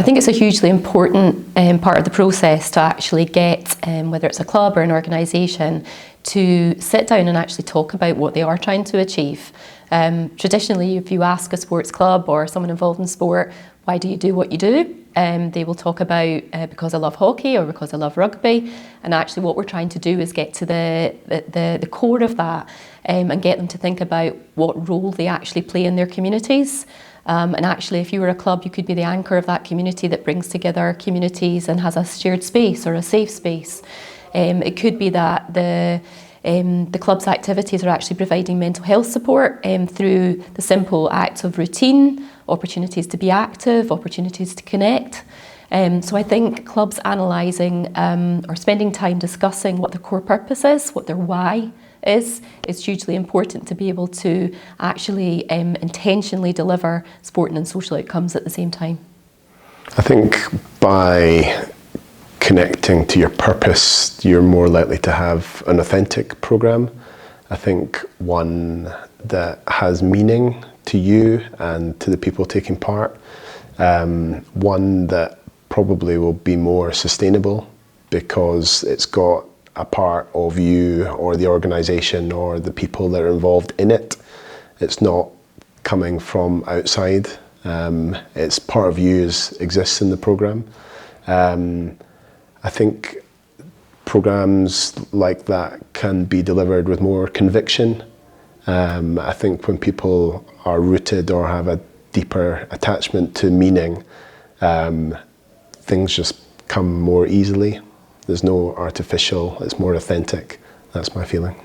I think it's a hugely important part of the process to actually get, whether it's a club or an organisation, to sit down and actually talk about what they are trying to achieve. Traditionally, if you ask a sports club or someone involved in sport, why do you do what you do? They will talk about because I love hockey or because I love rugby, and actually what we're trying to do is get to the core of that and get them to think about what role they actually play in their communities. And actually, if you were a club, you could be the anchor of that community that brings together communities and has a shared space or a safe space. It could be that the club's activities are actually providing mental health support through the simple acts of routine, opportunities to be active, opportunities to connect. So I think clubs analysing or spending time discussing what their core purpose is, what their why is hugely important to be able to actually intentionally deliver sporting and social outcomes at the same time. I think by connecting to your purpose, you're more likely to have an authentic programme. I think one that has meaning to you and to the people taking part. One that probably will be more sustainable because it's got a part of you or the organisation or the people that are involved in it. It's not coming from outside. It's part of you exists in the programme. I think programmes like that can be delivered with more conviction. I think when people are rooted or have a deeper attachment to meaning, things just come more easily. There's no artificial, it's more authentic. That's my feeling.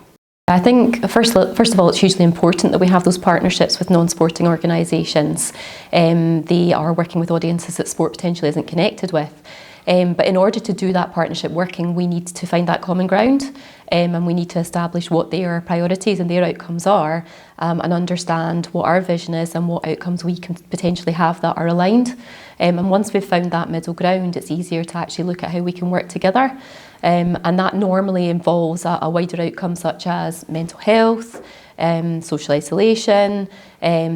I think, first of all, it's hugely important that we have those partnerships with non-sporting organisations. They are working with audiences that sport potentially isn't connected with. But in order to do that partnership working, we need to find that common ground, and we need to establish what their priorities and their outcomes are, and understand what our vision is and what outcomes we can potentially have that are aligned. And once we've found that middle ground, it's easier to actually look at how we can work together. And that normally involves a wider outcome such as mental health, social isolation,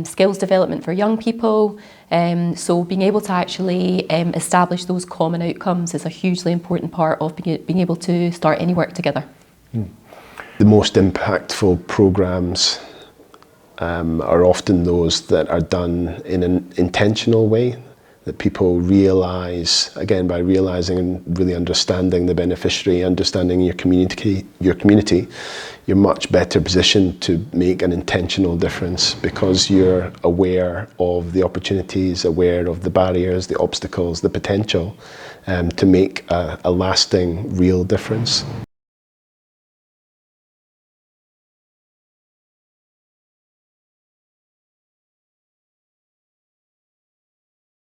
skills development for young people. So being able to actually establish those common outcomes is a hugely important part of being able to start any work together. The most impactful programmes are often those that are done in an intentional way, that people realise, again, by realising and really understanding the beneficiary, understanding your community, you're much better positioned to make an intentional difference because you're aware of the opportunities, aware of the barriers, the obstacles, the potential to make a lasting, real difference.